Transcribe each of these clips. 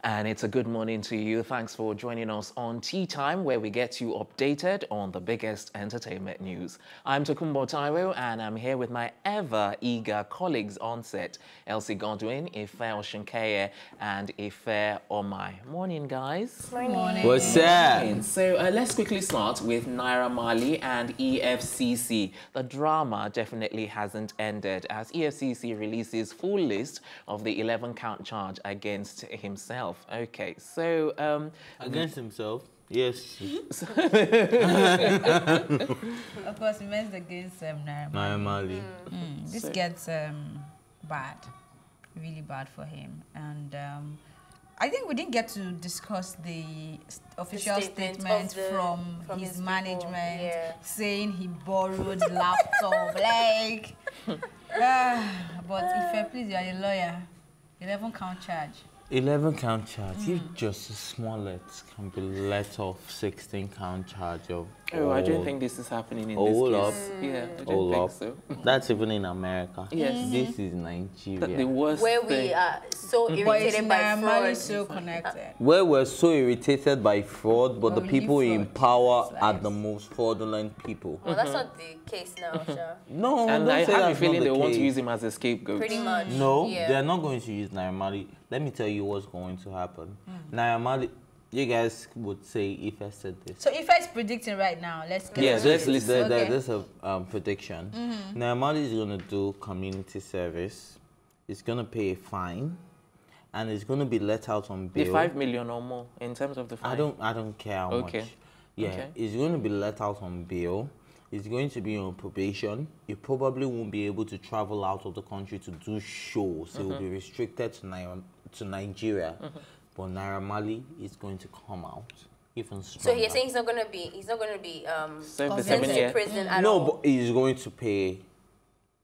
And it's a good morning to you. Thanks for joining us on Tea Time, where we get you updated on the biggest entertainment news. I'm Tokumbo Taiwo, and I'm here with my ever-eager colleagues on set, Elsie Godwin, Ife Oshinkeye, and Ife Omai. Morning, guys. Morning. What's up? So let's quickly start with Naira Marley and EFCC. The drama definitely hasn't ended as EFCC releases full list of the 11-count charge against himself. Okay, so Against himself? Yes. Of course, he meant against Naira Marley. This gets bad, really bad for him. And I think we didn't get to discuss the official statement from his management saying he borrowed laptop. Like, but if please, you are a lawyer. 11-count charge. 11-count charge. If Justice Smollett can be let off 16-count charge of... Oh, I don't think this is happening in this case. Yeah, I don't think so. That's even in America. Yes. This is Nigeria. The worst where thing. we are so irritated by fraud. So connected. Where we're so irritated by fraud, but the people in power are the most fraudulent people. Well, that's not the case now, Sha. No, And don't I say have a that's feeling not they the want to case. use him as a scapegoat. Pretty much. No, yeah. they're not going to use Naira Marley. Let me tell you what's going to happen. Naira Marley, you guys would say if I said this. So if I predicting right now, let's get Yes, let's listen. There's a prediction. Naira Marley is going to do community service. It's going to pay a fine, and it's going to be let out on bail. The 5 million or more in terms of the fine. I don't care how much. Yeah, Okay. it's going to be let out on bail. It's going to be on probation. You probably won't be able to travel out of the country to do shows. It will be restricted to Nigeria. But Naira Marley is going to come out even stronger. So you're saying he's not gonna be Serve the sent 7 to years. prison at No, all? but he's going to pay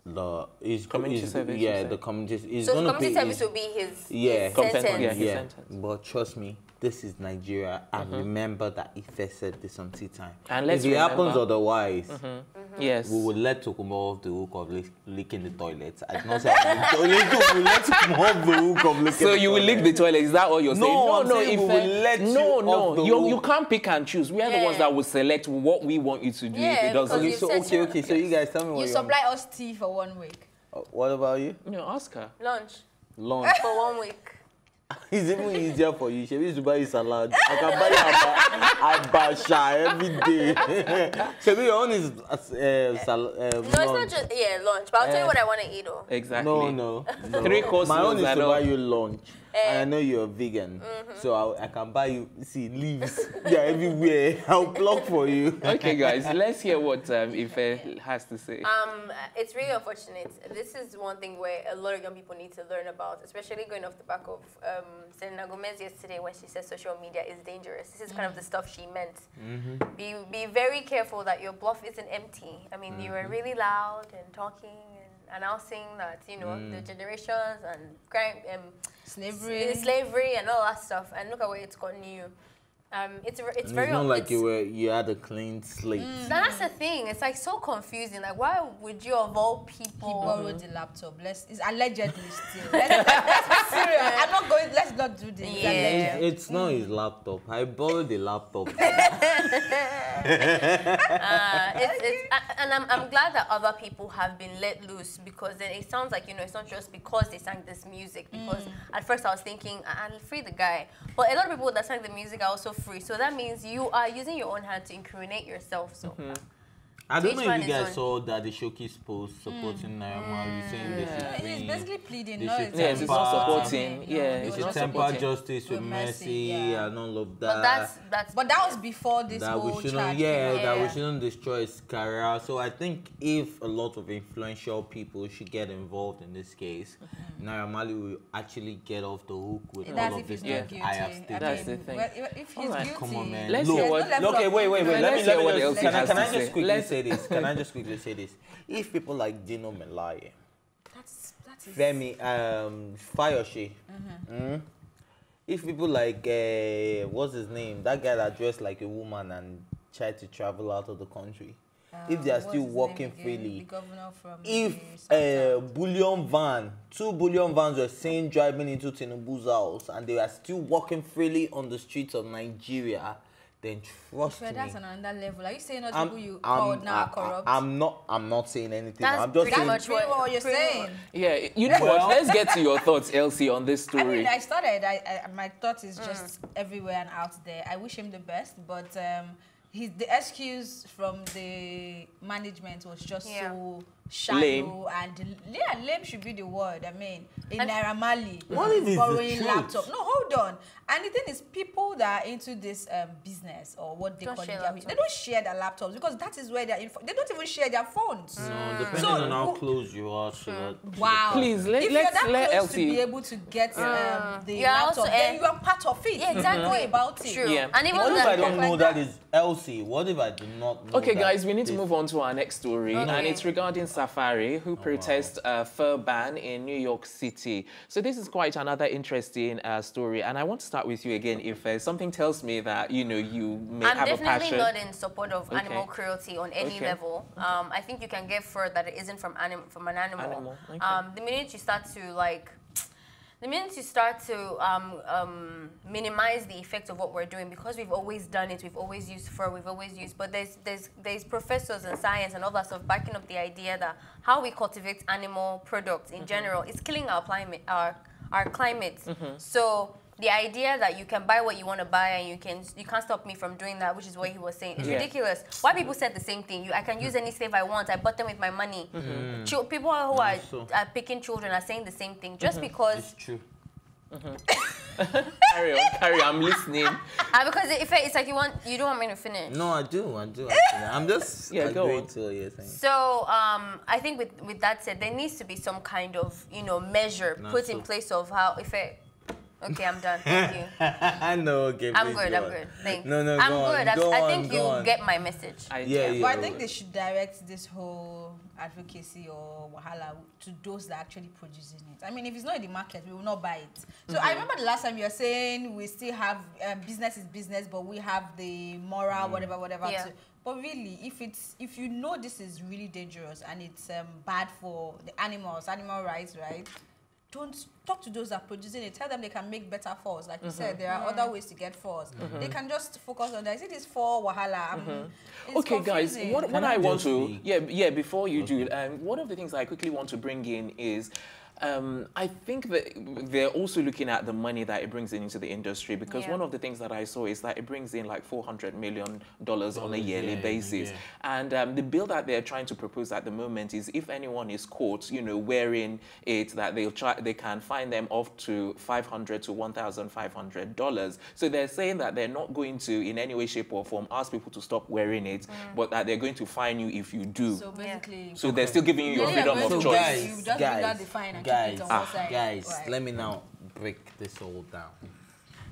Community service, you Yeah, say? the community. He's So going the to community pay. service will be his Compensation, sentence. yeah. His Yeah, sentence. but trust me, this is Nigeria, and remember that Ife said this on Tea Time. And let's if it happens remember- otherwise, Yes. we will let Tokumbo off the hook of leaking the toilet. I did not say I will let Tokumbo off the hook of leaking So the you will toilet. lick the toilet? Is that what you're saying? I'm saying we will let you off the you hook. can't pick and choose. We are the ones that will select what we want you to do. Yeah, if it doesn't. because Okay, so you guys tell me what You you supply us tea for 1 week. What about you? Ask her. Lunch Lunch. for 1 week. It's even easier for you. She used to buy you salad. I can buy you abasha every day. Shebi, your own is salad. No, it's not just lunch. But I'll tell you what I want to eat though. Exactly. No. 3-course My own meals is to and buy all. you lunch. And I know you're vegan. So I can buy you, leaves. They're everywhere. I'll pluck for you. Okay, guys, let's hear what Ife has to say. It's really unfortunate. This is one thing where a lot of young people need to learn about, especially going off the back of Selena Gomez yesterday when she said social media is dangerous. This is kind of the stuff she meant. Be very careful that your bluff isn't empty. I mean, you were really loud and talking and announcing that, the generations and crime, slavery and all that stuff. And look at where it's gotten you. It's very. It's not like you had a clean slate. That's the thing. It's like so confusing. Like, why would you of all people? He borrowed the laptop. It's allegedly still. Let's be serious. I'm not going. Let's not do this. Yeah. It's not his laptop. I borrowed the laptop. And I'm glad that other people have been let loose, because then it sounds like, it's not just because they sang this music. Because at first I was thinking, I'll free the guy. But a lot of people that sang the music are also free. So that means you are using your own hand to incriminate yourself. So I don't know if you guys saw that the showcase post supporting Naira Marley saying this is free. He's basically pleading. Yes, it's not supporting. Yeah, They it's should not temper supporting. justice with mercy and all of that. But that was before this that whole we shouldn't, charge. that we shouldn't destroy his career. So I think if a lot of influential people should get involved in this case, Naira Marley will actually get off the hook with all of this that I have stated. That's the thing. Well, if he's guilty, Come on, man. Let's Look, hear what. okay, wait. Let's hear what else he has Can I to just say. quickly say this? Can I just quickly say this? If people like Dino Melaye, that is Femi, Fayoshe, if people like what's his name, that guy that dressed like a woman and tried to travel out of the country, if they are What's still his walking name again? freely, The governor from if the South. bullion van, 2 bullion vans were seen driving into Tinubu's house and they are still walking freely on the streets of Nigeria, then trust me. That's on another level. Are you saying those people you called now corrupt? I'm not saying anything. That's I'm just pretty saying. much what you're saying. Yeah, you know what? Let's get to your thoughts, Elsie, on this I story. mean, I started. My thought is just everywhere and out there. I wish him the best, but the excuse from the management was just so shallow and lame should be the word. I mean, in Naira Marley, borrowing laptop. No, hold on. And the thing is, people that are into this business or what they call it, they don't share their laptops because that is where they don't even share their phones. No, depending on how close you are to the wow. Please, if you're that close Elsie to be able to get the laptop, then you are part of it. Yeah, exactly. Know about it. True. Yeah. And even what if I don't like know that is Elsie? What if I do not know Okay, that guys, we need to is- move on to our next story, and it's regarding Safaree, who protests fur ban in New York City. So this is quite another interesting story, and I want to start with you again. If something tells me that you may I'm have a definitely passion. not in support of animal cruelty on any level. I think you can get fur that it isn't from an animal. Okay. The minute you start to minimize the effect of what we're doing, because we've always done it, we've always used fur, but there's professors in science and all that stuff backing up the idea that how we cultivate animal products in general is killing our climate, our climate. So the idea that you can buy what you want to buy and you can't stop me from doing that, which is what he was saying, it's ridiculous. Why people said the same thing? I can use any slave I want. I bought them with my money. People who are picking children are saying the same thing just because. It's true. Carry on, I'm listening. Because it's like you don't want me to finish. No, I do. Actually. I'm just agreeing to what you're saying. So I think with that said, there needs to be some kind of measure put in place of how Okay, I'm done. Thank you. I know. Okay, I'm good. Thanks. No, I'm good. I think you get my message. Yeah. But I think they should direct this whole advocacy or wahala to those that are actually producing it. I mean, if it's not in the market, we will not buy it. So I remember the last time you were saying we still have business is business, but we have the moral, whatever. Yeah. But really, if you know this is really dangerous and it's bad for the animals, animal rights, right? Don't talk to those that are producing it. Tell them they can make better furs. Like you said, there are other ways to get furs. They can just focus on that. Is it this for wahala? Okay, guys, what I want to... Yeah, before you do, one of the things I quickly want to bring in is... I think that they're also looking at the money that it brings into the industry, because one of the things that I saw is that it brings in like $400 million on a yearly basis. Yeah. And the bill that they're trying to propose at the moment is if anyone is caught, wearing it, that they can fine them up to $500 to $1,500. So they're saying that they're not going to, in any way, shape or form, ask people to stop wearing it, but that they're going to fine you if you do. So basically... So they're still giving you your freedom of choice. Guys, let me now break this all down.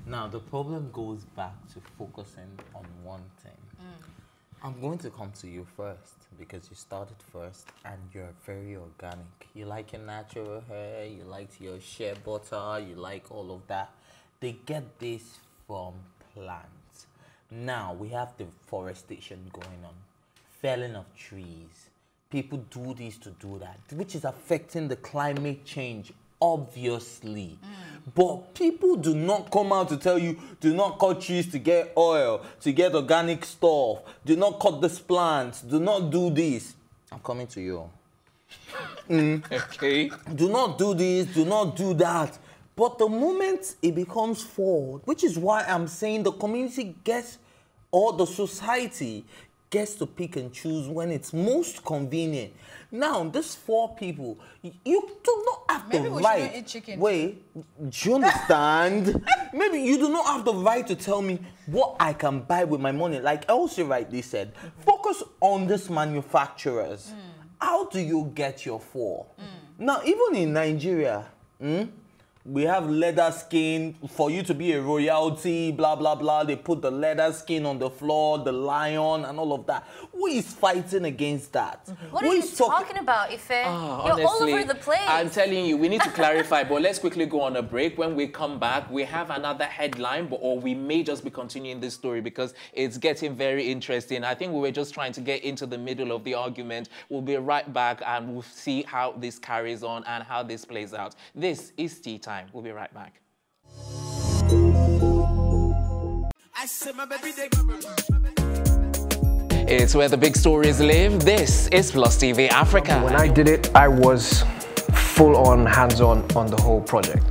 Now, the problem goes back to focusing on one thing. I'm going to come to you first because you started first and you're very organic. You like your natural hair, you like your shea butter, you like all of that. They get this from plants. Now, we have deforestation going on, felling of trees. People do this to do that, which is affecting the climate change, obviously. But people do not come out to tell you, do not cut trees to get oil, to get organic stuff. Do not cut this plant. Do not do this. I'm coming to you. Okay. Do not do this. Do not do that. But the moment it becomes forward, which is why I'm saying the community gets, or the society gets to pick and choose when it's most convenient. Now, these 4 people, you do not have the right. Maybe we shouldn't eat chicken. Wait, do you understand? Maybe you do not have the right to tell me what I can buy with my money. Like Elsie rightly said, focus on these manufacturers. How do you get your 4? Now, even in Nigeria, We have leather skin for you to be a royalty, blah, blah, blah. They put the leather skin on the floor, the lion and all of that. Who is fighting against that? What are you talking about, Ife? You're honestly, all over the place. I'm telling you, we need to clarify, but let's quickly go on a break. When we come back, we have another headline, or we may just be continuing this story because it's getting very interesting. I think we were just trying to get into the middle of the argument. We'll be right back and we'll see how this carries on and how this plays out. This is Tea Time. We'll be right back. It's where the big stories live. This is Plus TV Africa. When I did it, I was full on, hands-on on the whole project.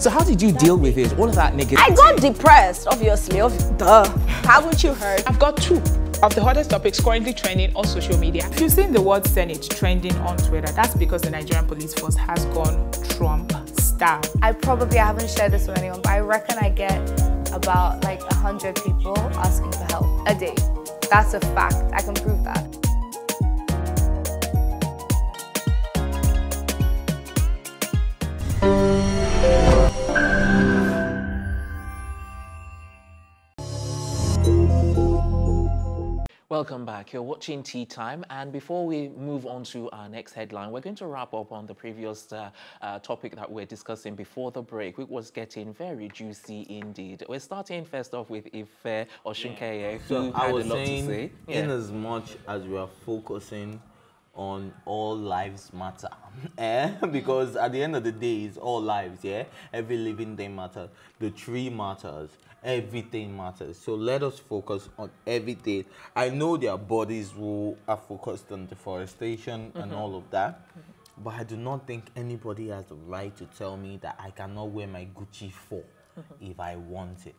So how did you deal with it? All of that negativity? I got depressed, obviously. Duh. Haven't you heard? I've got 2 of the hottest topics currently trending on social media. If you've seen the word Senate trending on Twitter, that's because the Nigerian police force has gone Trump style. I haven't shared this with anyone, but I reckon I get about like 100 people asking for help a day. That's a fact. I can prove that. Welcome back. You're watching Tea Time, and before we move on to our next headline, we're going to wrap up on the previous topic that we're discussing before the break, which was getting very juicy indeed. We're starting first off with Ife Oshunkeye, who had a lot to say. In as much as we are focusing on all lives matter, because at the end of the day, it's all lives, every living thing matters. The tree matters. Everything matters. So let us focus on everything. I know there are bodies who are focused on deforestation and all of that, but I do not think anybody has the right to tell me that I cannot wear my Gucci 4 if I want it.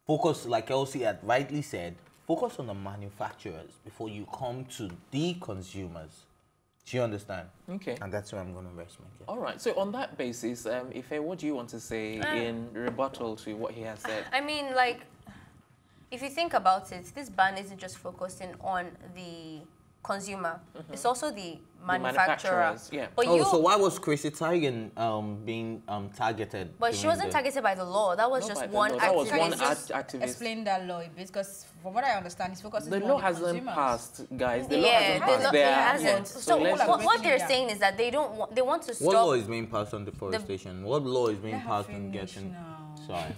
Focus, like Elsie had rightly said, focus on the manufacturers before you come to the consumers. Do you understand? Okay. And that's where I'm going to rest my case. All right. So on that basis, Ife, what do you want to say in rebuttal to what he has said? I mean, like, if you think about it, this ban isn't just focusing on the consumer. It's also the manufacturer. Yeah. But so why was Chrissy Teigen being targeted? But she wasn't targeted by the law. That was just one activist. That was one activist. Explain that law, because from what I understand, it's focusing on the law the hasn't consumers. passed, guys. The law hasn't passed. It hasn't. So what they're down. saying is that they want to stop. What law is being passed on deforestation? What law is being passed on getting? Sorry.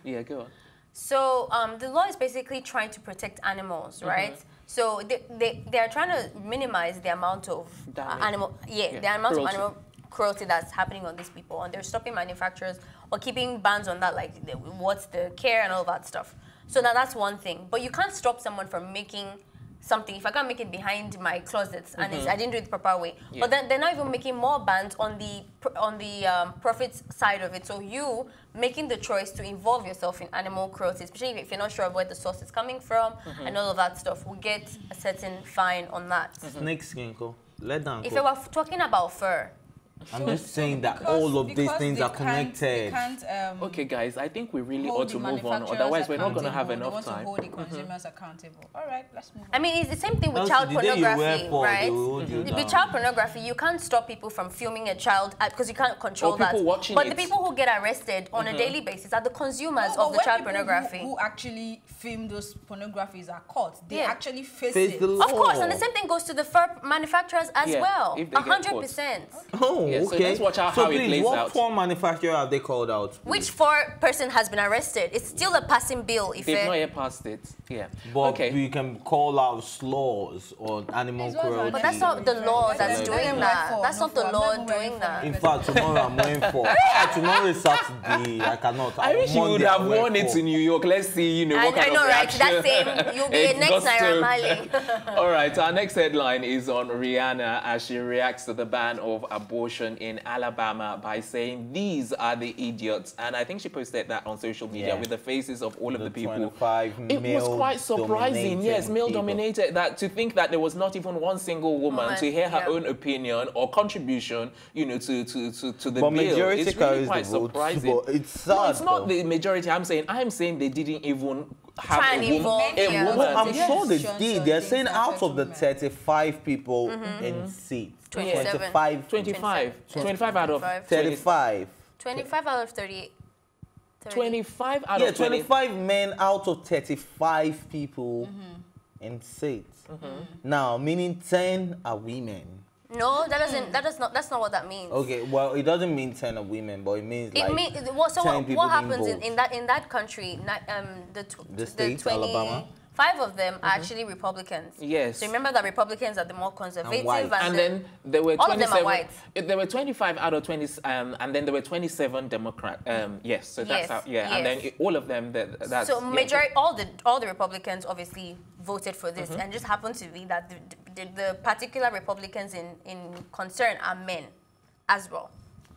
Yeah, go on. So the law is basically trying to protect animals, right? So they are trying to minimize the amount of the amount of animal cruelty that's happening on these people, and they're stopping manufacturers or keeping bans on that, like what's the care and all that stuff. So now that's one thing, but you can't stop someone from making something. If I can't make it behind my closets and I didn't do it the proper way, but then they're not even making more bans on the profits side of it. So you making the choice to involve yourself in animal cruelty, especially if you're not sure of where the source is coming from and all of that stuff, will get a certain fine on that. Snake skin, let down. If we were talking about fur, I'm just saying that all of these things are connected. Okay, guys, I think we really ought to move on. Otherwise, we're not going to have enough time. They want to hold the consumers accountable. All right, let's move on. I mean, it's the same thing with child pornography, right? With child pornography, you can't stop people from filming a child because you can't control that. But the people who get arrested on a daily basis are the consumers of the child pornography. Who actually film those pornographies are caught. They actually face it. Of course, and the same thing goes to the fur manufacturers as well. 100%. Oh, yeah, okay. So let's watch out how it plays what out. four manufacturer have they called out? Which four person has been arrested? It's still a passing bill. If they've not yet passed it. Yeah. But we can call out slaws on animal cruelty. But that's not the law that's doing that. That's not the law doing that. In fact, tomorrow I'm going for. Tomorrow is Saturday. I cannot. I wish you would have won it in New York. Let's see, what kind of reaction. That's same. You'll be a next Naira Marley. All right, our next headline is on Rihanna as she reacts to the ban of abortion in Alabama by saying these are the idiots. And I think she posted that on social media with the faces of all of the people. It was quite surprising, male-dominated, that to think that there was not even one single woman to hear her own opinion or contribution, to the bill. Majority it's really quite surprising. But it's sad. No, it's not the majority. I'm saying they didn't even have a woman. No, I'm sure they did. They're saying out of the 35 people in seats, 27. 25 out of 35. 25 out of 38. 25 out of 25 men out of 35 people in seats. Now, meaning 10 are women. No, that's not what that means. Okay, well, it doesn't mean 10 are women, but it means like 10 people what happens being in that country? The state, Alabama. 5 of them are actually Republicans. Yes. So remember that Republicans are the more conservative. And then there were 27. All of them are white. There were 25 out of 20, and then there were 27 Democrat. Yes. So that's how. Yeah. Yes. And then all of them. That's so majority. All the Republicans obviously voted for this, and just happened to be that the particular Republicans in concern are men, as well.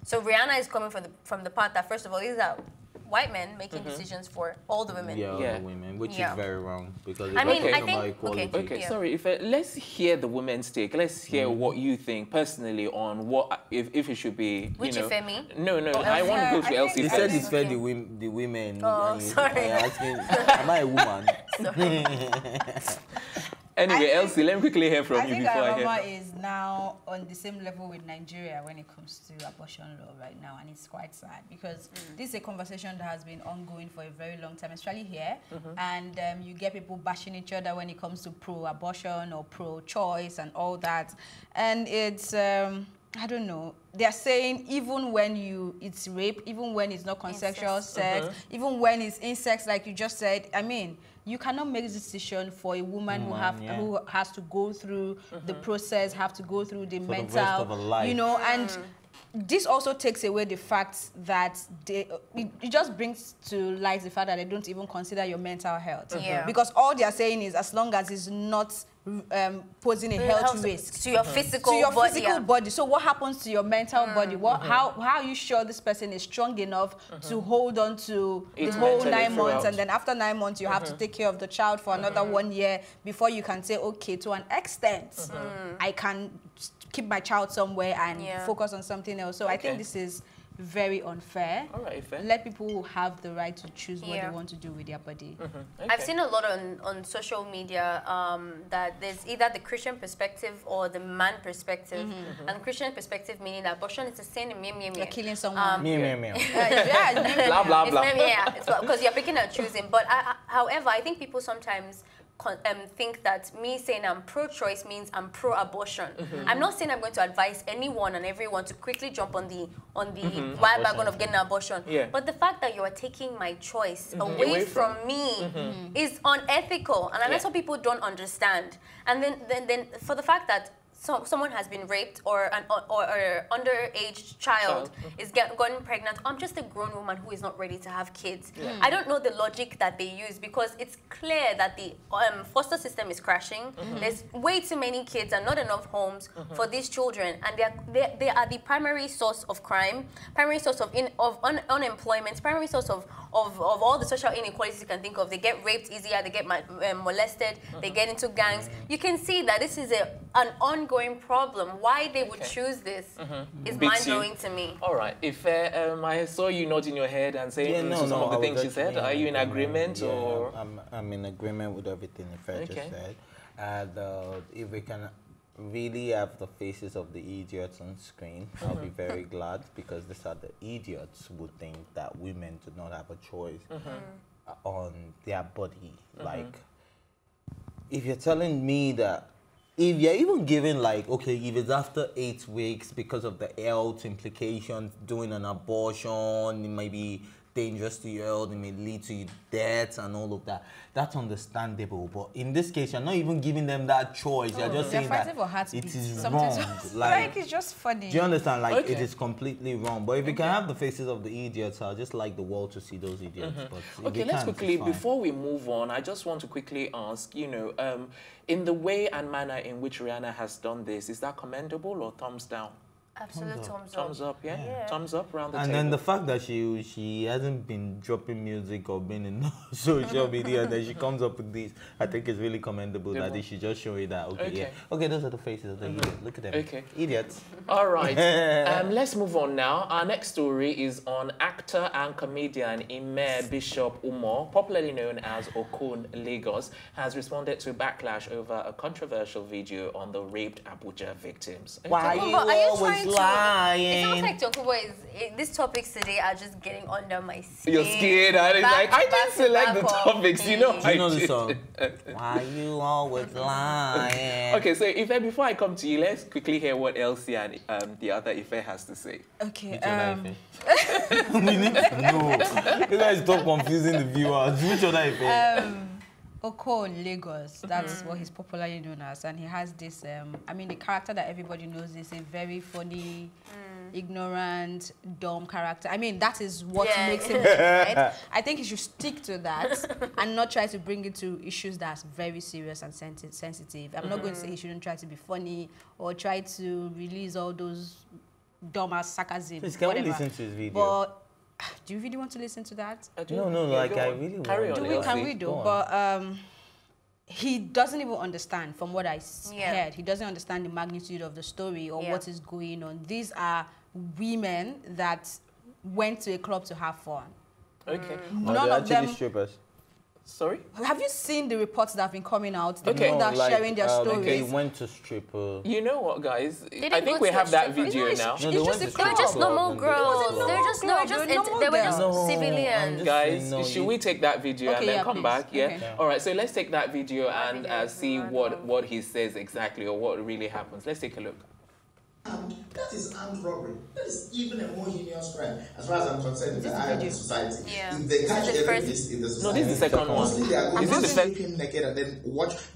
So Rihanna is coming from the part that first of all these are white men making decisions for all the women. Yeah, all the women, which is very wrong because it's I mean, I about think equality. Okay, sorry. If let's hear the women's take. Let's hear what you think personally on what if it should be. Which me? No. I want to go to Elsie. He said it's fair the women. Oh, sorry. Asking, am I a woman? Anyway, Elsie, let me quickly hear from you before I hear. I think Alabama is now on the same level with Nigeria when it comes to abortion law right now, and it's quite sad because this is a conversation that has been ongoing for a very long time, especially here, and you get people bashing each other when it comes to pro-abortion or pro-choice and all that, and it's I don't know. They're saying even when it's rape, even when it's not consensual sex, even when it's incest, like you just said. I mean, you cannot make this decision for a woman who has to go through the process, have to go through the mental, the rest of her life. you know, and this also takes away the fact that it just brings to light the fact that they don't even consider your mental health. Because all they are saying is as long as it's not posing a health risk to your physical body. So what happens to your mental body? How are you sure this person is strong enough to hold on to the whole 9 months, and then after 9 months you have to take care of the child for another 1 year before you can say, okay, to an extent, I can keep my child somewhere and focus on something else. So I think this is very unfair. All right, fair. Let people have the right to choose what they want to do with their body. Okay. I've seen a lot on social media that there's either the Christian perspective or the man perspective. And Christian perspective meaning that abortion is a sin. You're killing someone. Blah, blah, blah. It's because you're picking and choosing. But however, I think people sometimes think that me saying I'm pro-choice means I'm pro-abortion. I'm not saying I'm going to advise anyone and everyone to quickly jump on the bandwagon of getting an abortion. But the fact that you are taking my choice away from me is unethical, and that's what people don't understand. And then for the fact that someone has been raped or an underage child is gotten pregnant, I'm just a grown woman who is not ready to have kids. I don't know the logic that they use because it's clear that the foster system is crashing. There's way too many kids and not enough homes for these children, and they are the primary source of crime, primary source of unemployment, primary source of all the social inequalities you can think of. They get raped easier, they get molested, they get into gangs. You can see that this is an ongoing problem. Why they would choose this is mind-blowing to me. All right. If I saw you nodding your head and saying some of the things you said, are you in agreement or? I'm in agreement with everything Ife just said. And if we can really have the faces of the idiots on screen, I'll be very glad, because these are the idiots who think that women do not have a choice on their body. Like, if you're telling me that, if you're even giving like, okay, if it's after 8 weeks because of the health implications, doing an abortion, it might be dangerous to your health, it may lead to death and all of that. That's understandable. But in this case, you're not even giving them that choice. You're just saying that it is wrong. Like, it's just funny. Do you understand? Like, it is completely wrong. But if we can have the faces of the idiots, I'll just like the world to see those idiots. But okay, let's quickly, before we move on, I just want to quickly ask, you know, in the way and manner in which Rihanna has done this, is that commendable or thumbs down? Absolute thumbs up. Thumbs up, yeah. Thumbs up around the and table. then the fact that she hasn't been dropping music or been in social media, and then she comes up with this, I think it's really commendable that they should just show you that. Okay, those are the faces of the idiots. Look at them. Okay. Idiots. All right. Let's move on now. Our next story is on actor and comedian Ime Bishop Umo, popularly known as Okon Lagos, has responded to backlash over a controversial video on the raped Abuja victims. Why are you always lying? It sounds like Tokubo these topics today are just getting under my skin. You're scared, and it's like, I didn't select the topics, you know. Do you know the song? Why you always lying? Okay, so Ife, before I come to you, let's quickly hear what Elsie and the other Ife has to say. Okay. We need to know. You guys stop confusing the viewers. Which other Ife? Okon Lagos, that's what he's popularly known as, and he has this, I mean, the character that everybody knows is a very funny, ignorant, dumb character. I mean, that is what makes him right? I think he should stick to that and not try to bring it to issues that's very serious and sensitive. I'm not going to say he shouldn't try to be funny or try to release all those dumb-ass sarcasm. Please, can we listen to his video? But do you really want to listen to that? No, like I really want to. Can we do? But he doesn't even understand, from what I heard. He doesn't understand the magnitude of the story or what is going on. These are women that went to a club to have fun. Okay. None of them. Strippers. Sorry? Have you seen the reports that have been coming out? The people that are sharing their stories. They went to stripper. You know what, guys? I think we have that video now. No, they were just normal girls. They were just civilians. Guys, should we take that video and then come back? Yeah? All right, so let's take that video and see what he says exactly or what really happens. Let's take a look. That is armed robbery. That is even a more heinous crime, as far as I'm concerned, in the eye of the society. Yeah. If they catch a rapist in the society, no, this is the second one. They are going to strip him naked and then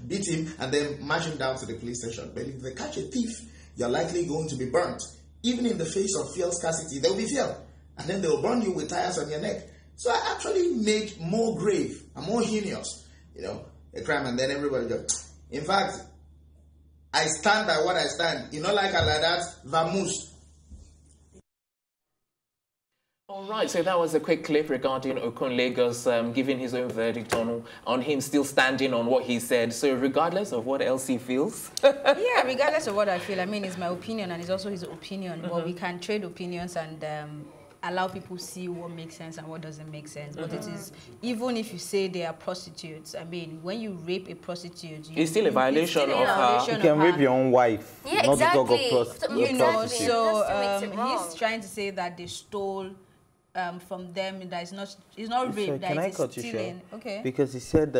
beat him and then march him down to the police station. But if they catch a thief, you're likely going to be burnt. Even in the face of fuel scarcity, there will be fuel. And then they'll burn you with tires on your neck. So I actually made more grave and more heinous, a crime, and then everybody just... In fact, I stand by what I stand. You know, like that, vamoose. All right, so that was a quick clip regarding Okon Lagos giving his own verdict on him still standing on what he said. So regardless of what else he feels. Yeah, regardless of what I feel, I mean, it's my opinion and it's also his opinion. But we can trade opinions and allow people see what makes sense and what doesn't make sense. But it is, even if you say they are prostitutes, I mean, when you rape a prostitute, it's still a violation of her. You can rape your own wife. Yeah, not exactly. To talk of prostitute. So he's trying to say that they stole from them. That it's not rape. Can I cut you short? Okay. Because he said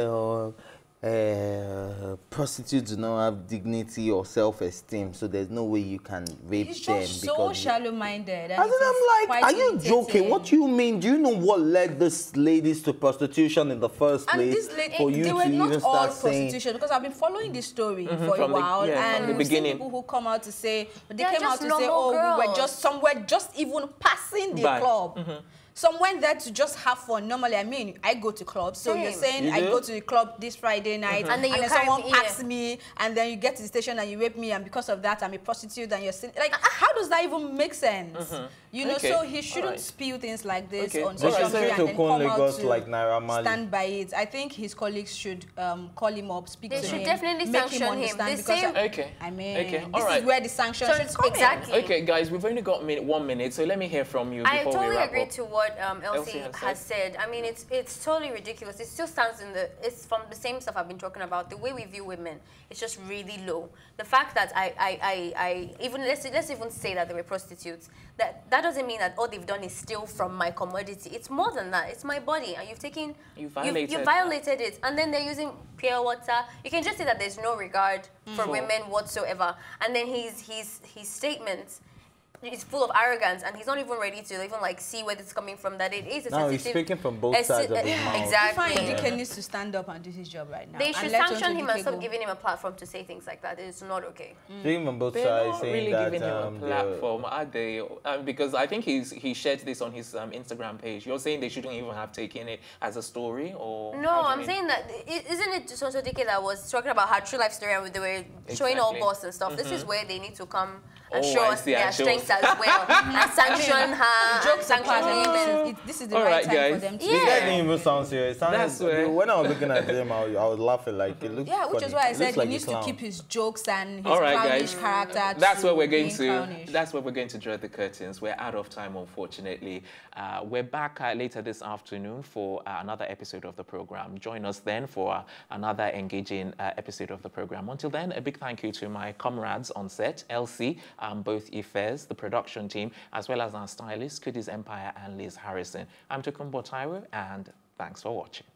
prostitutes do not have dignity or self-esteem, so there's no way you can rape them. He's just so shallow-minded. And I'm like, are you joking? What do you mean? Do you know what led these ladies to prostitution in the first place? For you they to were not even all start saying, prostitution, because I've been following this story for a while, and the beginning, people who come out to say, they came out to say, oh, we were just somewhere, just even passing the club. Some went there to just have fun. Normally, I mean, I go to clubs. So you're saying I go to the club this Friday night, and then someone packs me, and then you get to the station and you rape me, and because of that, I'm a prostitute, and you're still like, how does that even make sense? You know, so he shouldn't spew things like this on social media and then come out to like Naira Marley. Stand by it. I think his colleagues should call him up, speak to him. They should definitely sanction him. I mean, this is where the sanctions should come exactly. in. Okay, guys, we've only got 1 minute, so let me hear from you before we wrap up. I totally agree to what Elsie has said. I mean, it's totally ridiculous. It still stands it's from the same stuff I've been talking about. The way we view women, it's just really low. The fact that let's even say that they were prostitutes, that doesn't mean that all they've done is steal from my commodity. It's more than that. It's my body, and you violated it, and then they're using pure water. You can just see that there's no regard for women whatsoever. And then his statements, he's full of arrogance, and he's not even ready to even like see where it's coming from. That it is a sensitive. He's speaking from both sides of the mouth. Exactly. Dike needs to stand up and do his job right now. They should sanction him and stop giving him a platform to say things like that. It's not okay. Speaking from both They're sides, not saying really that giving him a platform, are they? Because I think he shared this on his Instagram page. You're saying they shouldn't even have taken it as a story, or no? I'm saying that isn't it Sonso Dike that was talking about her true life story, and they were showing all boss and stuff. This is where they need to come and show us their strengths as well. And sanction her. Jokes apart, this is the right time for them to. This guy didn't even sound serious. When I was looking at them, I was laughing like it looked funny. Which is why I said he needs to keep his jokes and his clownish character. That's where we're going to. That's where we're going to draw the curtains. We're out of time, unfortunately. We're back later this afternoon for another episode of the program. Join us then for another engaging episode of the program. Until then, a big thank you to my comrades on set, Elsie, both Ifes, the production team, as well as our stylists, Kudi's Empire and Liz Harrison. I'm Tokumbo Taiwo, and thanks for watching.